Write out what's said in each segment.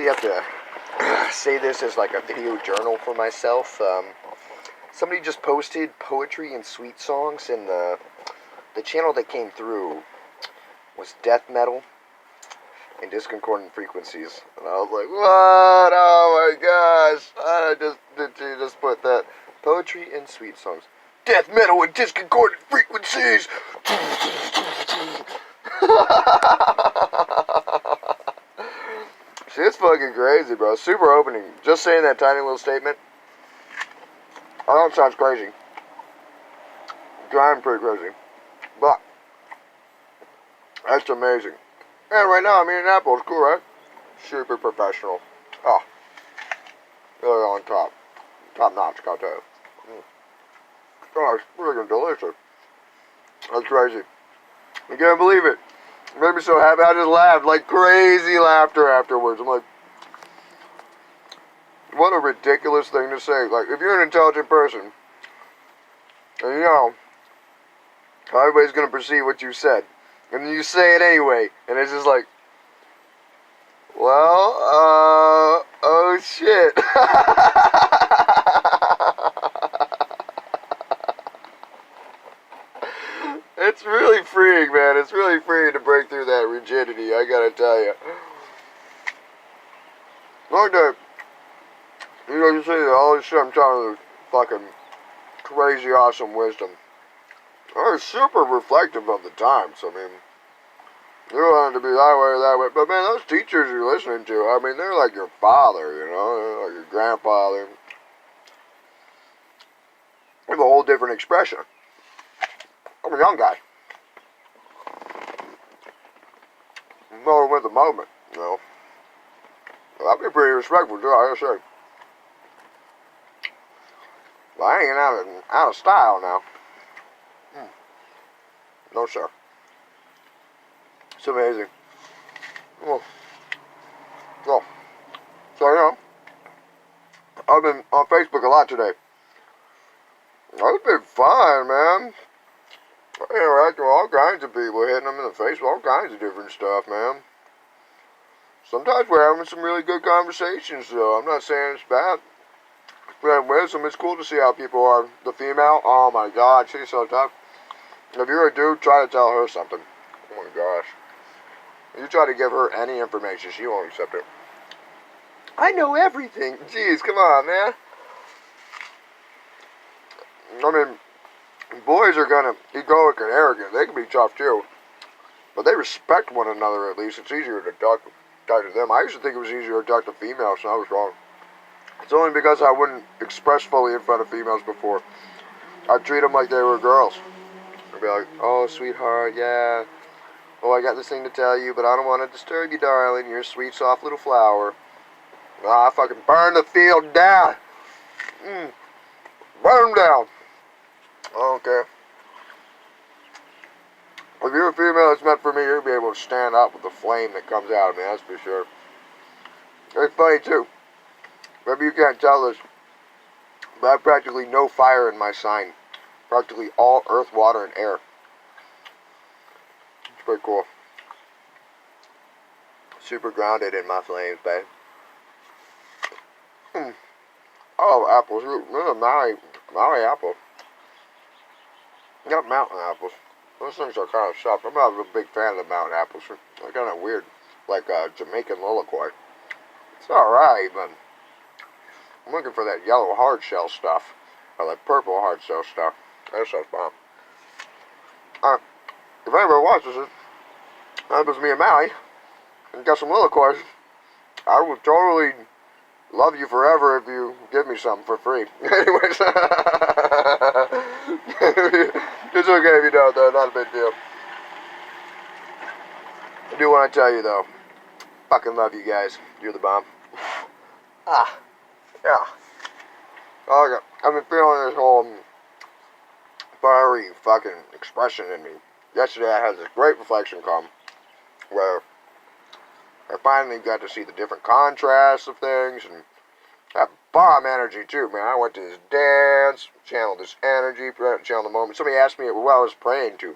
actually have to say this as like a video journal for myself. Somebody just posted poetry and sweet songs, and the channel that came through was death metal and discordant frequencies. And I was like, what? Oh my gosh. Did you just put that? Poetry and sweet songs. Death metal and discordant frequencies! Shit's fucking crazy, bro. Super opening. Just saying that tiny little statement. I know it sounds crazy. Driving pretty crazy. But that's amazing. And right now I'm eating apples. Cool, right? Super professional. Oh. Really on top. Top notch, gotta tell you. Oh, it's freaking delicious. That's crazy. I can't believe it. It made me so happy. I just laughed like crazy laughter afterwards. I'm like, what a ridiculous thing to say. Like, if you're an intelligent person, and you know how everybody's going to perceive what you said, and you say it anyway, and it's just like, well, oh shit. It's really freeing, man. It's really freeing to break through that rigidity, I gotta tell you. Like that, you know, you say all this shit I'm telling you, fucking crazy awesome wisdom. They're super reflective of the times. I mean, you want it to be that way or that way. But man, those teachers you're listening to, I mean, they're like your father, you know, they're like your grandfather. They have a whole different expression. I'm a young guy. I'm going with the moment, you know. Well, I'll be pretty respectful too, I gotta say. But I ain't out of style now. No, sir. It's amazing. Oh. So, you know, I've been on Facebook a lot today. It's been fun, man. I interact with all kinds of people, hitting them in the face with all kinds of different stuff, man. Sometimes we're having some really good conversations, though. I'm not saying it's bad. Spreading wisdom. It's cool to see how people are. The female, oh my god, she's so tough. If you're a dude, try to tell her something. Oh my gosh. If you try to give her any information, she won't accept it. I know everything. Jeez, come on, man. I mean, boys are kind of egoic and arrogant. They can be tough too. But they respect one another at least. It's easier to talk to them. I used to think it was easier to talk to females, and I was wrong. It's only because I wouldn't express fully in front of females before. I'd treat them like they were girls. I'd be like, oh, sweetheart, yeah. Oh, I got this thing to tell you, but I don't want to disturb you, darling. You're a sweet, soft little flower. I fucking burn the field down. Burn them down. I don't care. If you're a female that's meant for me, you'll be able to stand up with the flame that comes out of me, that's for sure. It's funny, too. Maybe you can't tell this, but I have practically no fire in my sign. Practically all earth, water, and air. It's pretty cool. Super grounded in my flames, babe. Oh, apples. Maui apple. Got mountain apples. Those things are kind of soft. I'm not a big fan of the mountain apples. They're kind of weird. Like Jamaican lilac. It's alright, but I'm looking for that yellow hard shell stuff. Or that purple hard shell stuff. That stuff's bomb. If anybody watches it, that was me and Maui, and got some lilac, I would totally love you forever if you give me something for free. Anyways. It's okay if you don't, though. Not a big deal. I do want to tell you, though. Fucking love you guys. You're the bomb. Yeah. Oh, I've been feeling this whole fiery fucking expression in me. Yesterday I had this great reflection come where I finally got to see the different contrasts of things and that bomb energy too, man. I went to this dance, channeled this energy, channeled the moment. Somebody asked me what I was praying to.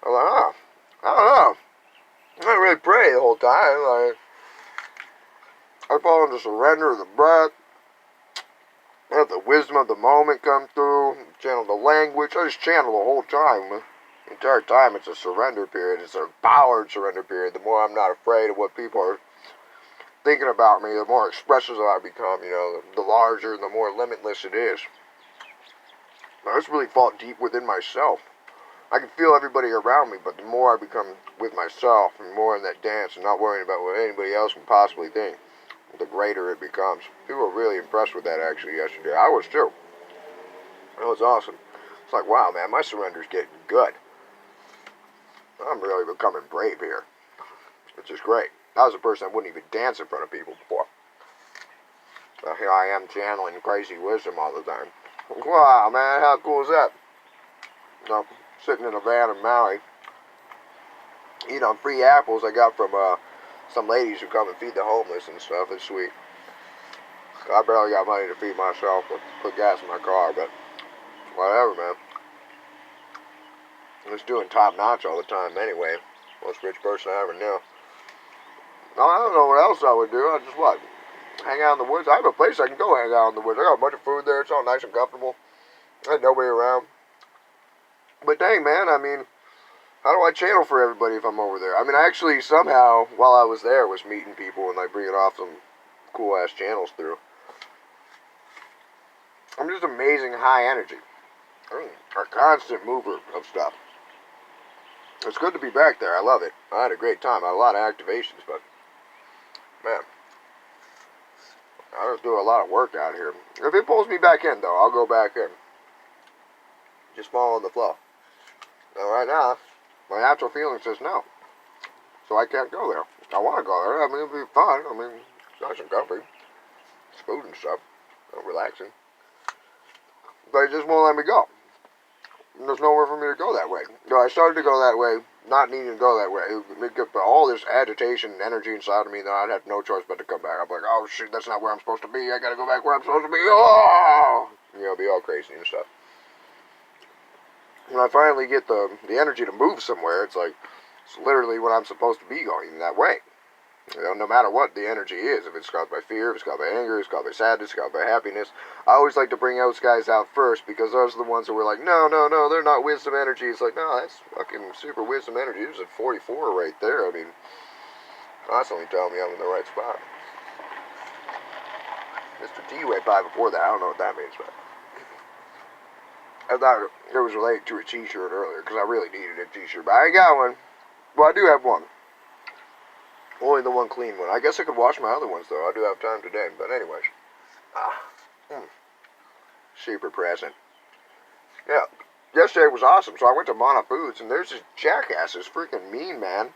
I was like, I don't know. I didn't really pray the whole time. I fall into surrender of the breath. Let the wisdom of the moment come through. Channel the language. I just channel the whole time. The entire time it's a surrender period. It's a powered surrender period. The more I'm not afraid of what people are thinking about me, the more expressive I become, you know, the larger and the more limitless it is. I just really fought deep within myself. I can feel everybody around me, but the more I become with myself and more in that dance and not worrying about what anybody else can possibly think, the greater it becomes. People were really impressed with that actually yesterday. I was too. It was awesome. It's like, wow, man, my surrender's getting good. I'm really becoming brave here, which is great. I was a person that wouldn't even dance in front of people before. So here I am channeling crazy wisdom all the time. Wow, man, how cool is that? You know, sitting in a van in Maui, eating on free apples I got from some ladies who come and feed the homeless and stuff. It's sweet. I barely got money to feed myself, but put gas in my car, but whatever, man. I'm just doing top notch all the time anyway. Most rich person I ever knew. I don't know what else I would do. I just what? Hang out in the woods. I have a place I can go hang out in the woods. I got a bunch of food there. It's all nice and comfortable. There's nobody around. But dang, man, I mean, how do I channel for everybody if I'm over there? I mean, I actually somehow, while I was there, was meeting people and like bringing off some cool-ass channels through. I'm just amazing high energy. I mean, a constant mover of stuff. It's good to be back there. I love it. I had a great time. I had a lot of activations, but man, I just do a lot of work out here. If it pulls me back in, though, I'll go back in. Just follow the flow. Now, right now, my natural feeling says no. So I can't go there. I want to go there. I mean, it'll be fun. I mean, it's nice and comfy. It's food and stuff. Relaxing. But it just won't let me go. There's nowhere for me to go that way. So I started to go that way, not needing to go that way. It get all this agitation and energy inside of me that I'd have no choice but to come back. I'm like, oh shit, that's not where I'm supposed to be. I gotta go back where I'm supposed to be. Oh! You know, be all crazy and stuff. When I finally get the energy to move somewhere, it's like, it's literally when I'm supposed to be going that way. You know, no matter what the energy is, if it's caused by fear, if it's caused by anger, if it's caused by sadness, if it's caused by happiness, I always like to bring those guys out first because those are the ones that were like, no, they're not wisdom energy. It's like, no, that's fucking super wisdom energy. There's a 44 right there. I mean, constantly telling me I'm in the right spot. Mr. T went by before that. I don't know what that means, but I thought it was related to a t-shirt earlier because I really needed a t-shirt, but I ain't got one. Well, I do have one. Only the one clean one. I guess I could wash my other ones, though. I do have time today. But anyways. Super present. Yeah. Yesterday was awesome. So I went to Mana Foods, and there's this jackass, this freaking mean man,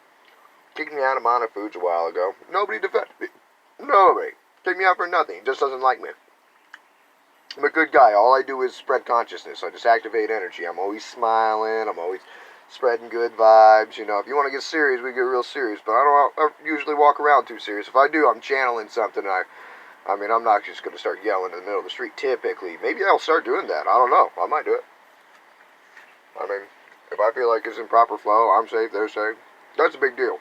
kicked me out of Mana Foods a while ago. Nobody defended me. Nobody. Kicked me out for nothing. He just doesn't like me. I'm a good guy. All I do is spread consciousness. I just activate energy. I'm always smiling. I'm always spreading good vibes. You know, if you want to get serious, we get real serious. But I don't usually walk around too serious. If I do, I'm channeling something. I mean, I'm not just going to start yelling in the middle of the street typically. Maybe I'll start doing that. I don't know. I might do it. I mean, if I feel like it's in proper flow, I'm safe, they're safe. That's a big deal.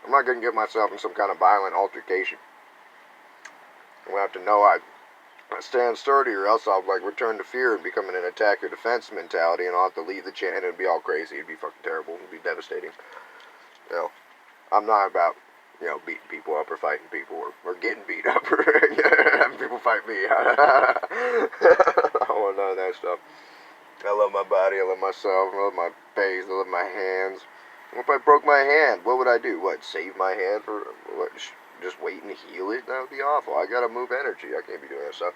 I'm not going to get myself in some kind of violent altercation. I'm going to have to know I stand sturdy, or else I'll like return to fear and become an attack or defense mentality, and I'll have to leave the channel. It'd be all crazy. It'd be fucking terrible. It'd be devastating. You know, I'm not about, you know, beating people up or fighting people or getting beat up or having people fight me. I don't want none of that stuff. I love my body. I love myself. I love my face. I love my hands. What if I broke my hand? What would I do? What, save my hand for what? Just wait and heal it? That would be awful. I gotta move energy. I can't be doing that stuff.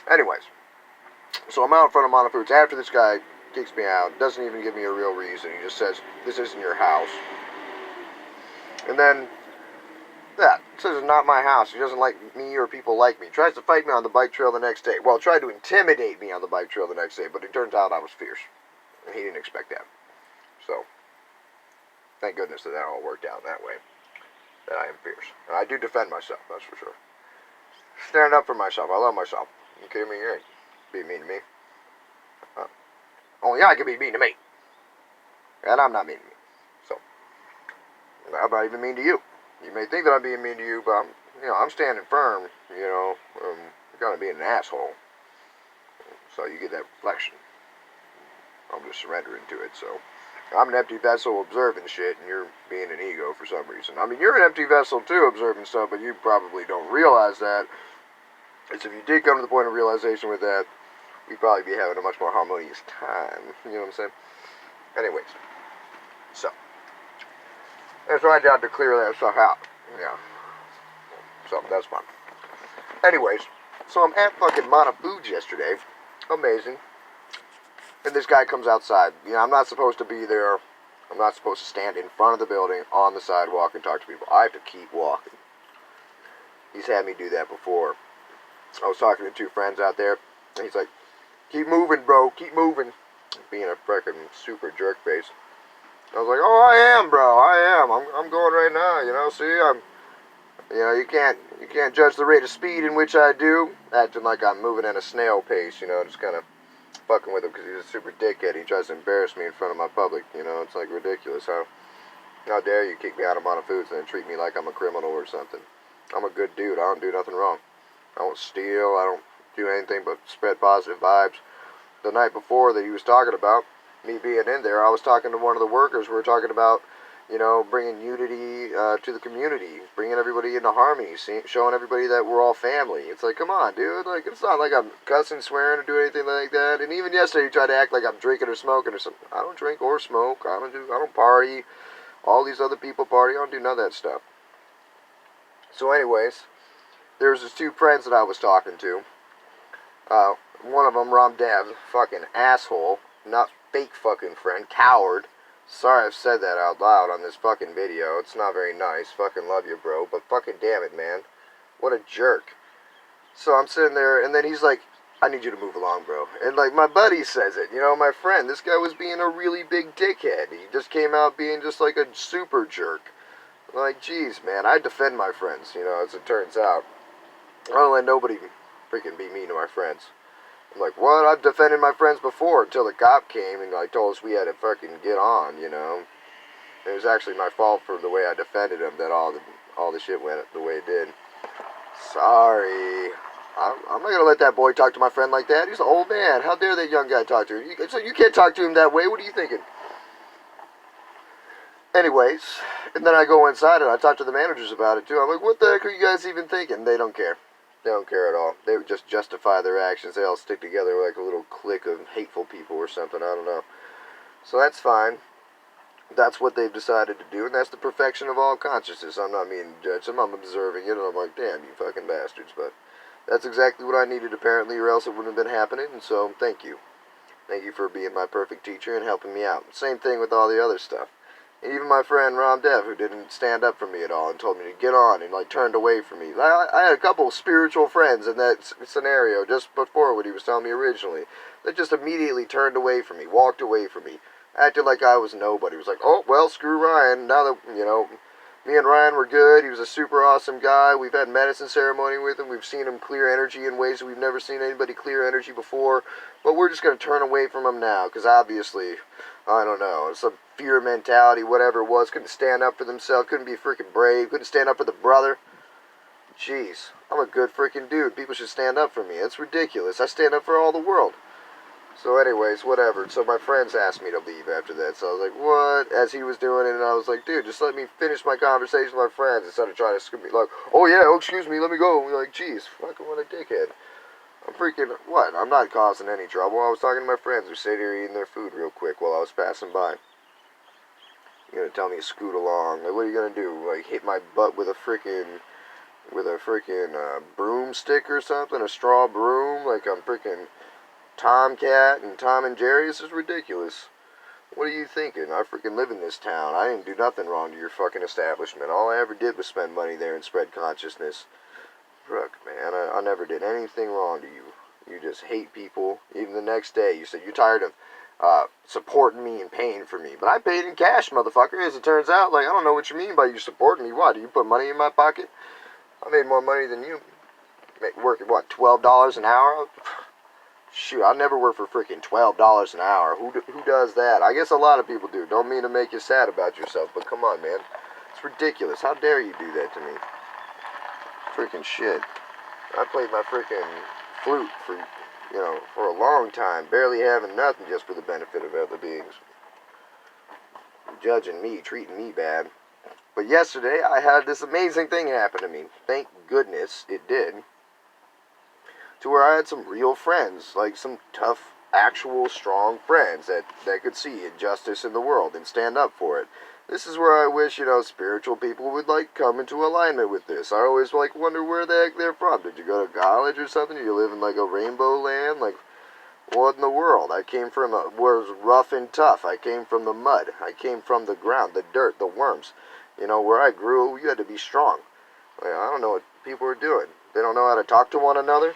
Anyways, so I'm out in front of Mana Foods after this guy kicks me out. Doesn't even give me a real reason. He just says, this isn't your house. And then, yeah, says it's not my house. He doesn't like me or people like me. Tries to fight me on the bike trail the next day. Well, tried to intimidate me on the bike trail the next day, but it turns out I was fierce. And he didn't expect that. So, thank goodness that all worked out that way. That I am fierce. And I do defend myself, that's for sure. Stand up for myself. I love myself. You kidding me? You ain't be mean to me. Only I can be mean to me. And I'm not mean to me. So, I'm not even mean to you. You may think that I'm being mean to you, but I'm standing firm, you're gonna be an asshole. So you get that reflection. I'm just surrendering to it, so. I'm an empty vessel observing shit, and you're being an ego for some reason. I mean, you're an empty vessel too observing stuff, but you probably don't realize that. It's if you did come to the point of realization with that, we'd probably be having a much more harmonious time. You know what I'm saying? Anyways. So. It's my job to clear that stuff out. Yeah. So, that's fun. Anyways. So I'm at fucking Mana Foods yesterday. Amazing. And this guy comes outside. I'm not supposed to be there. I'm not supposed to stand in front of the building on the sidewalk and talk to people. I have to keep walking. He's had me do that before. I was talking to two friends out there, and he's like, keep moving, bro, keep moving. Being a freaking super jerk face. I was like, oh, I am, bro, I am. I'm going right now, see, you can't judge the rate of speed in which I do. Acting like I'm moving at a snail pace, just kind of fucking with him because he's a super dickhead. He tries to embarrass me in front of my public, it's like ridiculous. How dare you kick me out of Mana Foods and then treat me like I'm a criminal or something. I'm a good dude. I don't do nothing wrong. I don't steal. I don't do anything but spread positive vibes. The night before that he was talking about, me being in there, I was talking to one of the workers. We were talking about, bringing unity to the community, bringing everybody into harmony, showing everybody that we're all family. It's like, come on, dude. Like, it's not like I'm cussing, swearing, or doing anything like that. And even yesterday, he tried to act like I'm drinking or smoking or something. I don't drink or smoke. I don't party. All these other people party. I don't do none of that stuff. So, anyways, there's these two friends that I was talking to. One of them, Ram Dev, fucking asshole, not fake fucking friend, coward. Sorry I've said that out loud on this fucking video. It's not very nice. Fucking love you, bro. But fucking damn it, man. What a jerk. So I'm sitting there, and then he's like, I need you to move along, bro. And, like, my buddy says it. My friend. This guy was being a really big dickhead. He just came out being just like a super jerk. Like, geez, man. I defend my friends, as it turns out. I don't let nobody freaking be mean to my friends. I'm like, what? I've defended my friends before until the cop came and told us we had to fucking get on, It was actually my fault for the way I defended him that all the shit went the way it did. Sorry. I'm not going to let that boy talk to my friend like that. He's an old man. How dare that young guy talk to him? So you can't talk to him that way. What are you thinking? Anyways, and then I go inside and I talk to the managers about it too. I'm like, what the heck are you guys even thinking? They don't care. They don't care at all. They would just justify their actions. They all stick together like a little clique of hateful people or something. I don't know. So that's fine. That's what they've decided to do, and that's the perfection of all consciousness. I'm not being judged. I'm observing it, and I'm like, damn, you fucking bastards. But that's exactly what I needed, apparently, or else it wouldn't have been happening, and so thank you. Thank you for being my perfect teacher and helping me out. Same thing with all the other stuff. Even my friend Ram Dev, who didn't stand up for me at all and told me to get on and turned away from me. I had a couple of spiritual friends in that scenario just before what he was telling me originally that just immediately turned away from me, walked away from me, acted like I was nobody. It was like, oh, well, screw Ryan. Now that, me and Ryan were good. He was a super awesome guy. We've had medicine ceremony with him. We've seen him clear energy in ways that we've never seen anybody clear energy before. But we're just going to turn away from him now because obviously, I don't know, some fear mentality, whatever it was, couldn't stand up for themselves, couldn't be freaking brave, couldn't stand up for the brother. Jeez, I'm a good freaking dude. People should stand up for me. It's ridiculous. I stand up for all the world. So anyways, whatever. So my friends asked me to leave after that. So I was like, what? As he was doing it, and I was like, dude, just let me finish my conversation with my friends instead of trying to scoop me. Like, oh yeah, oh excuse me, let me go. And like, jeez, fucking what a dickhead. I'm freaking, what? I'm not causing any trouble. I was talking to my friends who sat here eating their food real quick while I was passing by. You're gonna tell me to scoot along. Like, what are you gonna do? Like, hit my butt with a freaking broomstick or something? A straw broom? Like I'm freaking Tomcat and Tom and Jerry? This is ridiculous. What are you thinking? I freaking live in this town. I didn't do nothing wrong to your fucking establishment. All I ever did was spend money there and spread consciousness. Look, man, I never did anything wrong to you. You just hate people. Even the next day, you said you're tired of supporting me and paying for me. But I paid in cash, motherfucker. As it turns out, I don't know what you mean by you supporting me. What, do you put money in my pocket? I made more money than you. Working, what, $12 an hour? Shoot, I never work for freaking $12 an hour. Who does that? I guess a lot of people do. Don't mean to make you sad about yourself, but come on, man. It's ridiculous. How dare you do that to me? It's freaking shit. I played my freaking flute for a long time, barely having nothing just for the benefit of other beings. Judging me, treating me bad. But yesterday, I had this amazing thing happen to me. Thank goodness it did. To where I had some real friends, like some tough, actual, strong friends that could see injustice in the world and stand up for it. This is where I wish, spiritual people would, come into alignment with this. I always, wonder where the heck they're from. Did you go to college or something? Do you live in, a rainbow land? What in the world? I came from was rough and tough. I came from the mud. I came from the ground, the dirt, the worms. Where I grew, you had to be strong. I don't know what people are doing. They don't know how to talk to one another.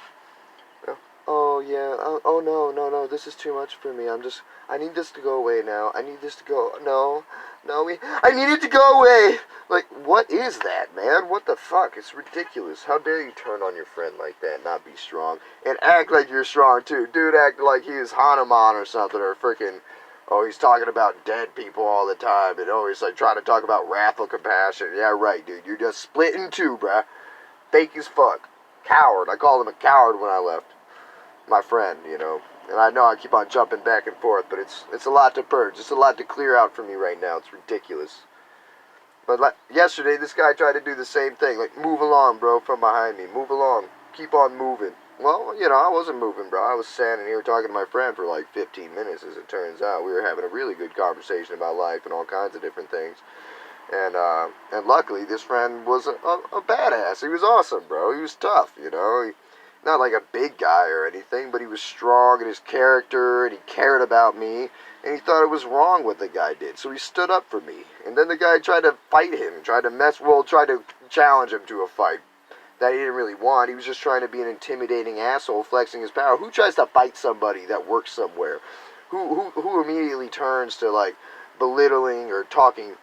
Oh, yeah. Oh, no. This is too much for me. I need this to go away now. I need this to go. No. I need it to go away. What is that, man? What the fuck? It's ridiculous. How dare you turn on your friend like that and not be strong? And act like you're strong, too. Dude acted like he is Hanuman or something, or freaking... Oh, he's talking about dead people all the time, and he's trying to talk about wrathful compassion. Yeah, right, dude. You're just split in two, bruh. Fake as fuck. Coward. I called him a coward when I left. My friend, And I know I keep on jumping back and forth, but it's a lot to purge. It's a lot to clear out for me right now. It's ridiculous. But yesterday, this guy tried to do the same thing. Move along, bro, from behind me. Move along. Keep on moving. Well, I wasn't moving, bro. I was standing here talking to my friend for 15 minutes, as it turns out. We were having a really good conversation about life and all kinds of different things. And luckily, this friend was a badass. He was awesome, bro. He was tough, not like a big guy or anything, but he was strong in his character, and he cared about me, and he thought it was wrong what the guy did, so he stood up for me. And then the guy tried to fight him, tried to challenge him to a fight that he didn't really want. He was just trying to be an intimidating asshole, flexing his power. Who tries to fight somebody that works somewhere? Who immediately turns to, belittling or talking,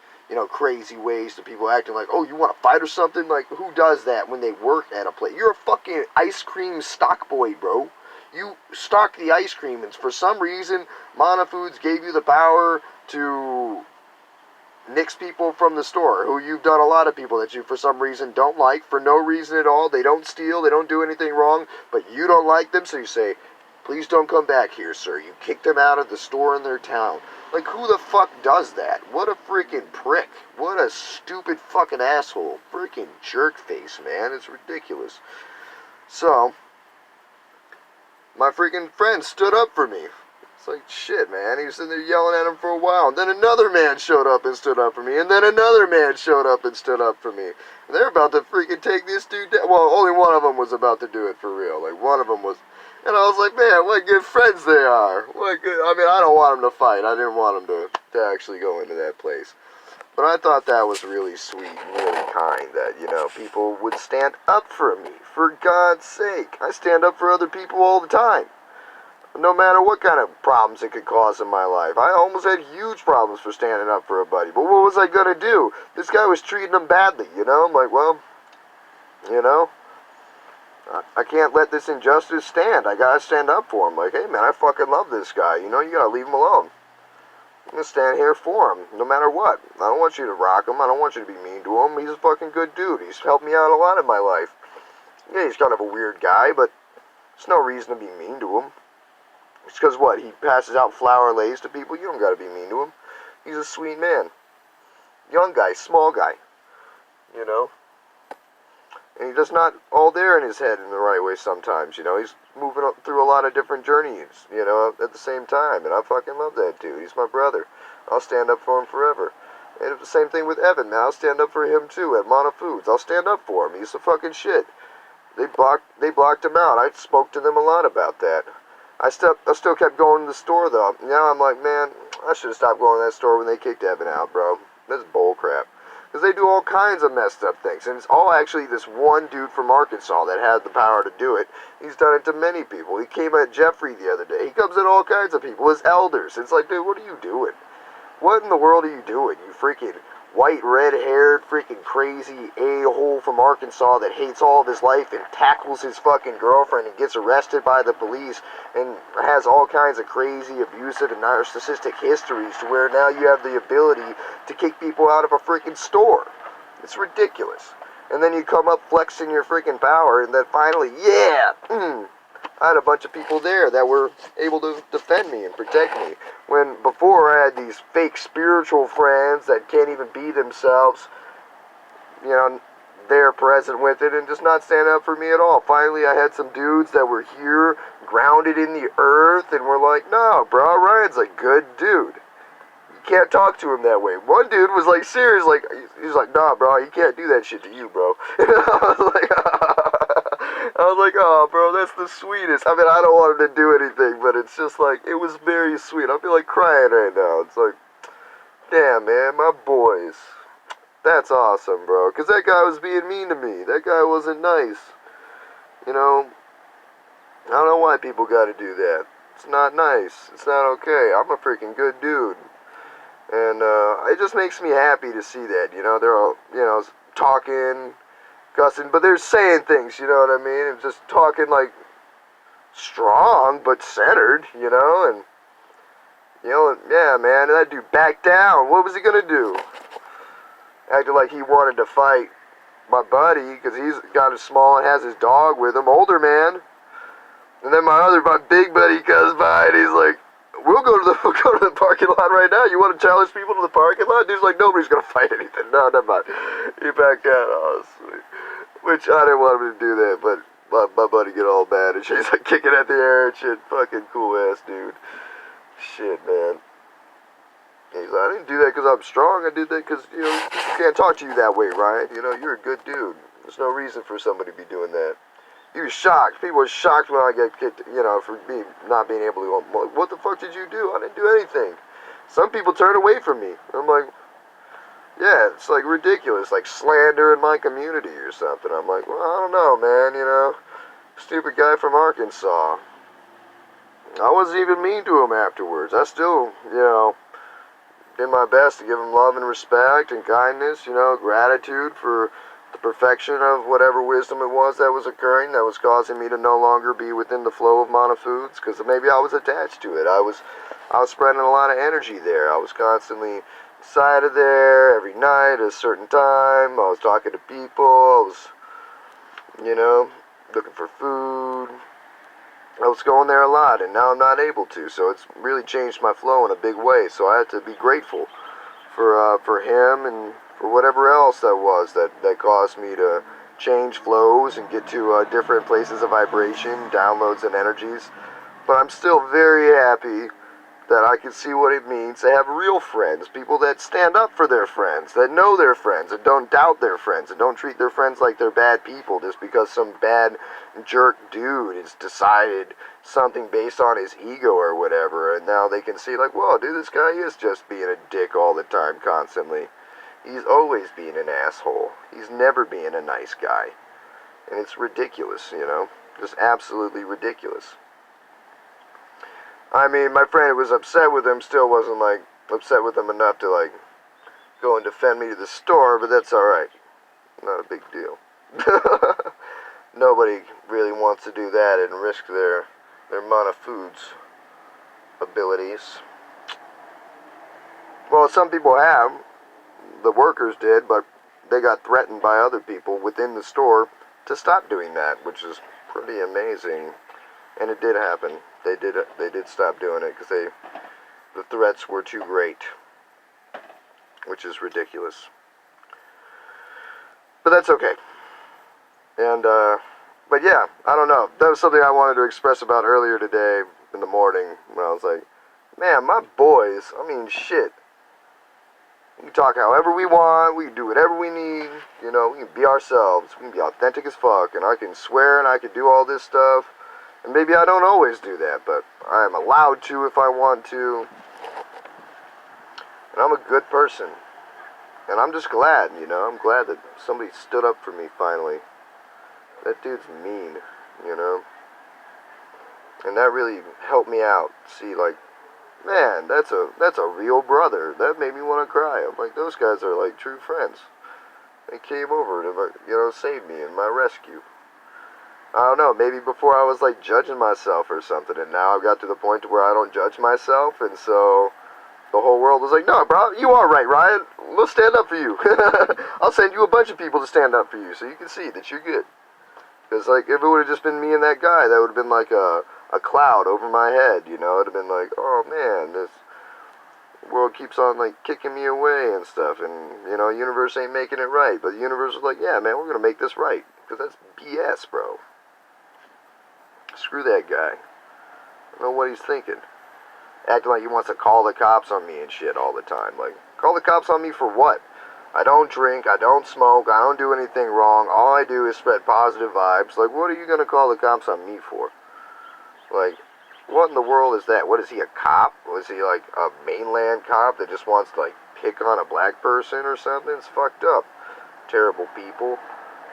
crazy ways to people, acting like, oh, you want to fight or something? Who does that when they work at a place? You're a fucking ice cream stock boy, bro. You stock the ice cream, and for some reason, Mana Foods gave you the power to nix people from the store, who you've done a lot of people that you, for some reason, don't like, for no reason at all. They don't steal, they don't do anything wrong, but you don't like them, so you say, please don't come back here, sir. You kicked them out of the store in their town. Who the fuck does that? What a freaking prick. What a stupid fucking asshole. Freaking jerk face, man. It's ridiculous. So, my freaking friend stood up for me. It's shit, man. He was sitting there yelling at him for a while. And then another man showed up and stood up for me. And then another man showed up and stood up for me. And they're about to freaking take this dude down. Well, only one of them was about to do it for real. One of them was... And I was like, man, what good friends they are. I don't want them to fight. I didn't want them to actually go into that place. But I thought that was really sweet and really kind that, people would stand up for me. For God's sake. I stand up for other people all the time. No matter what kind of problems it could cause in my life. I almost had huge problems for standing up for a buddy. But what was I going to do? This guy was treating him badly, I'm like, well, I can't let this injustice stand. I gotta stand up for him. Hey, man, I fucking love this guy. You gotta leave him alone. I'm gonna stand here for him, no matter what. I don't want you to rock him. I don't want you to be mean to him. He's a fucking good dude. He's helped me out a lot in my life. Yeah, he's kind of a weird guy, but there's no reason to be mean to him. It's because, what, he passes out flower lays to people? You don't gotta be mean to him. He's a sweet man. Young guy, small guy. And he's just not all there in his head in the right way sometimes, He's moving up through a lot of different journeys, at the same time. And I fucking love that dude. He's my brother. I'll stand up for him forever. And the same thing with Evan, man. I'll stand up for him, too, at Mana Foods. I'll stand up for him. He's the fucking shit. They blocked him out. I spoke to them a lot about that. I still kept going to the store, though. Now I'm like, man, I should have stopped going to that store when they kicked Evan out, bro. That's bull crap. Because they do all kinds of messed up things. And it's all actually this one dude from Arkansas that had the power to do it. He's done it to many people. He came at Jeffrey the other day. He comes at all kinds of people, his elders. It's like, dude, what are you doing? What in the world are you doing? You freaking white, red-haired, freaking crazy a-hole from Arkansas that hates all of his life and tackles his fucking girlfriend and gets arrested by the police and has all kinds of crazy, abusive, and narcissistic histories to where now you have the ability to kick people out of a freaking store. It's ridiculous. And then you come up flexing your freaking power, and then finally, yeah, I had a bunch of people there that were able to defend me and protect me. When before I had these fake spiritual friends that can't even be themselves, you know, they're present with it and just not stand up for me at all. Finally, I had some dudes that were here, grounded in the earth, and were like, no, bro, Ryan's a good dude. You can't talk to him that way. One dude was like serious, like, he's like, nah, bro, you can't do that shit to you, bro. I was like, oh, bro, that's the sweetest. I mean, I don't want him to do anything, but it's just like, it was very sweet. I feel like crying right now. It's like, damn, man, my boys. That's awesome, bro. Because that guy was being mean to me. That guy wasn't nice. You know, I don't know why people gotta do that. It's not nice. It's not okay. I'm a freaking good dude. And it just makes me happy to see that. You know, they're all, you know, talking, cussing, but they're saying things, you know what I mean? It's just talking like strong, but centered, you know, and, you know, yeah, man, that dude backed down. What was he gonna do? Acted like he wanted to fight my buddy, because he's got a small and has his dog with him, older man. And then my big buddy comes by and he's like, we'll go to the parking lot right now. You want to challenge people to the parking lot? Dude's like, nobody's gonna fight anything. No, never mind. He backed out. Oh, sweet. Which I didn't want him to do that, but my buddy get all mad and she's like kicking at the air and shit. Fucking cool ass dude. Shit, man. He's like, I didn't do that because I'm strong. I did that because, you know, people can't talk to you that way, Ryan. You know, you're a good dude. There's no reason for somebody to be doing that. He was shocked. People were shocked when I get kicked, you know, for not being able to. What the fuck did you do? I didn't do anything. Some people turn away from me. I'm like, yeah, it's like ridiculous, like slander in my community or something. I'm like, well, I don't know, man, you know, stupid guy from Arkansas. I wasn't even mean to him afterwards. I still, you know, did my best to give him love and respect and kindness, you know, gratitude for the perfection of whatever wisdom it was that was occurring that was causing me to no longer be within the flow of mana foods, because maybe I was attached to it. I was spreading a lot of energy there. I was constantly inside of there every night at a certain time. I was talking to people. I was, you know, looking for food. I was going there a lot, and now I'm not able to, so it's really changed my flow in a big way. So I had to be grateful for him and for whatever else that was that caused me to change flows and get to different places of vibration, downloads, and energies. But I'm still very happy that I can see what it means to have real friends, people that stand up for their friends, that know their friends, and don't doubt their friends, and don't treat their friends like they're bad people just because some bad jerk dude has decided something based on his ego or whatever, and now they can see like, whoa, dude, this guy is just being a dick all the time, constantly. He's always being an asshole. He's never being a nice guy. And it's ridiculous, you know? Just absolutely ridiculous. I mean, my friend who was upset with him still wasn't, like, upset with him enough to, like, go and defend me to the store, but that's alright. Not a big deal. Nobody really wants to do that and risk their mana foods abilities. Well, some people have. The workers did, but they got threatened by other people within the store to stop doing that, which is pretty amazing. And it did happen. They did stop doing it because the threats were too great, which is ridiculous. But that's okay. And but yeah, I don't know. That was something I wanted to express about earlier today in the morning when I was like, man, my boys. I mean, shit. We can talk however we want. We can do whatever we need. You know, we can be ourselves. We can be authentic as fuck. And I can swear and I can do all this stuff. And maybe I don't always do that, but I am allowed to if I want to. And I'm a good person. And I'm just glad, you know. I'm glad that somebody stood up for me finally. That dude's mean, you know. And that really helped me out. See, like, man, that's a real brother. That made me want to cry. I'm like, those guys are like true friends. They came over to, you know, save me in my rescue. I don't know, maybe before I was like judging myself or something, and now I've got to the point to where I don't judge myself, and so The whole world was like, no, bro, you are right, Ryan. We'll stand up for you. I'll send you a bunch of people to stand up for you so you can see that you're good. Because, like, if it would have just been me and that guy, that would have been like a cloud over my head, you know? It would have been like, oh, man, this world keeps on, like, kicking me away and stuff. And, you know, universe ain't making it right. But the universe was like, yeah, man, we're going to make this right. Because that's BS, bro. Screw that guy. I don't know what he's thinking. Acting like he wants to call the cops on me and shit all the time. Like, call the cops on me for what? I don't drink, I don't smoke, I don't do anything wrong. All I do is spread positive vibes. Like, what are you going to call the cops on me for? Like, what in the world is that? What, is he a cop? Was he, like, a mainland cop that just wants to, like, pick on a black person or something? It's fucked up. Terrible people.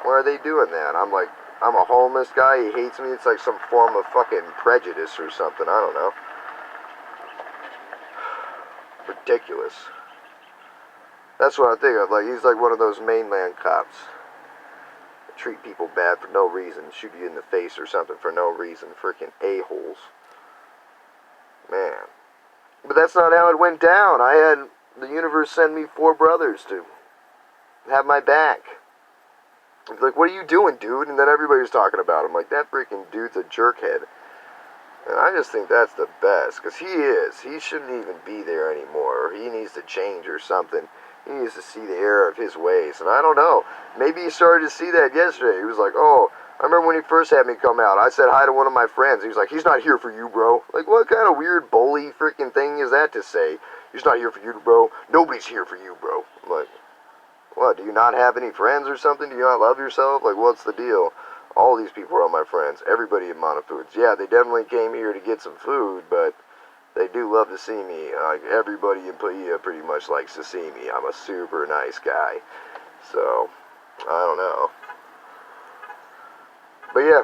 Why are they doing that? I'm like, I'm a homeless guy, he hates me. It's like some form of fucking prejudice or something. I don't know. Ridiculous. That's what I think of. Like, he's like one of those mainland cops. Treat people bad for no reason. Shoot you in the face or something for no reason. Freaking a-holes. Man. But that's not how it went down. I had the universe send me 4 brothers to have my back. It's like, what are you doing, dude? And then everybody's talking about him. Like, that freaking dude's a jerkhead. And I just think that's the best, because he is. He shouldn't even be there anymore, or he needs to change or something. He needs to see the error of his ways. And I don't know. Maybe he started to see that yesterday. He was like, oh, I remember when he first had me come out. I said hi to one of my friends. He was like, he's not here for you, bro. Like, what kind of weird bully freaking thing is that to say? He's not here for you, bro. Nobody's here for you, bro. I'm like, what, do you not have any friends or something? Do you not love yourself? Like, what's the deal? All these people are my friends. Everybody in Mana Foods. Yeah, they definitely came here to get some food, but they do love to see me. Like, everybody in Playa pretty much likes to see me. I'm a super nice guy. So, I don't know. But yeah,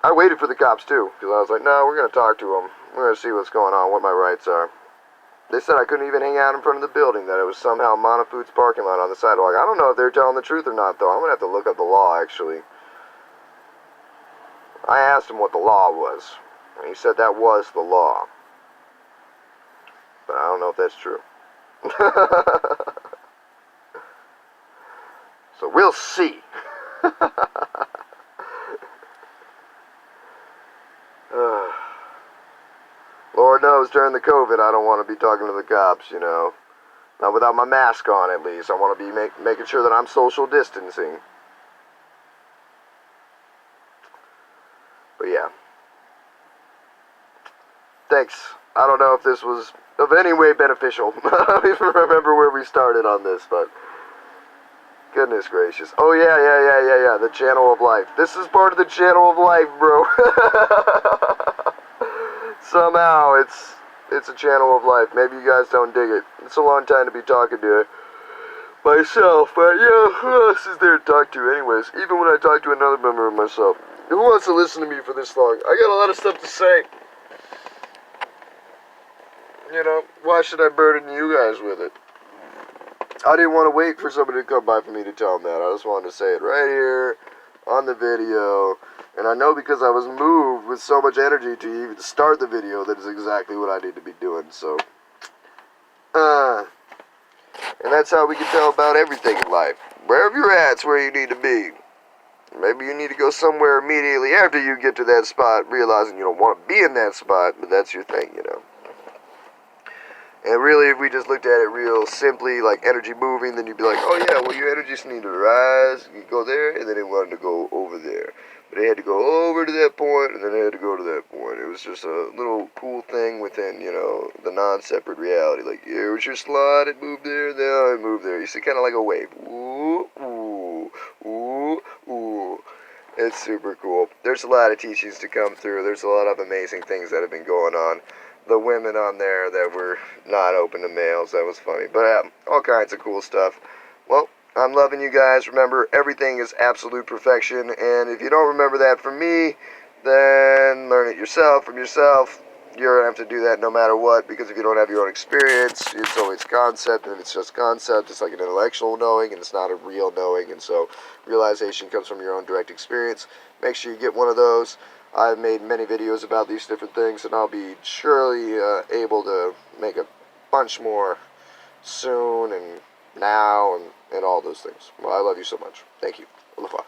I waited for the cops too, because I was like, no, we're going to talk to them. We're going to see what's going on, what my rights are. They said I couldn't even hang out in front of the building, that it was somehow Mana Foods parking lot on the sidewalk. I don't know if they're telling the truth or not, though. I'm going to have to look up the law, actually. I asked him what the law was, and he said that was the law. But I don't know if that's true. So we'll see. Lord knows during the COVID I don't want to be talking to the cops, you know. Not without my mask on, at least. I want to be making sure that I'm social distancing. But yeah. Thanks. I don't know if this was of any way beneficial. I don't even remember where we started on this, but goodness gracious. Oh yeah. The channel of life. This is part of the channel of life, bro. Somehow it's a channel of life. Maybe you guys don't dig it. It's a long time to be talking to myself, but yeah, who else is there to talk to anyways? Even when I talk to another member of myself. Who wants to listen to me for this long? I got a lot of stuff to say. You know, why should I burden you guys with it? I didn't want to wait for somebody to come by for me to tell them that. I just wanted to say it right here on the video. And I know because I was moved with so much energy to even start the video, that is exactly what I need to be doing. So, and that's how we can tell about everything in life. Wherever you're at's where you need to be. Maybe you need to go somewhere immediately after you get to that spot, realizing you don't want to be in that spot, but that's your thing, you know. And really, if we just looked at it real simply, like energy moving, then you'd be like, oh yeah, well your energy just needed to rise, you go there, and then it wanted to go over there. But it had to go over to that point, and then it had to go to that point. It was just a little cool thing within, you know, the non-separate reality. Like, here was your slot, it moved there, then it moved there. You see, kind of like a wave. Ooh, ooh, ooh, ooh. It's super cool. There's a lot of teachings to come through. There's a lot of amazing things that have been going on. The women on there that were not open to males, that was funny. But all kinds of cool stuff. Well, I'm loving you guys. Remember, everything is absolute perfection. And if you don't remember that from me, then learn it yourself from yourself. You're going to have to do that no matter what, because if you don't have your own experience, it's always concept, and if it's just concept, it's like an intellectual knowing, and it's not a real knowing. And so realization comes from your own direct experience. Make sure you get one of those. I've made many videos about these different things, and I'll be surely able to make a bunch more soon and now and all those things. Well, I love you so much. Thank you. Aloha.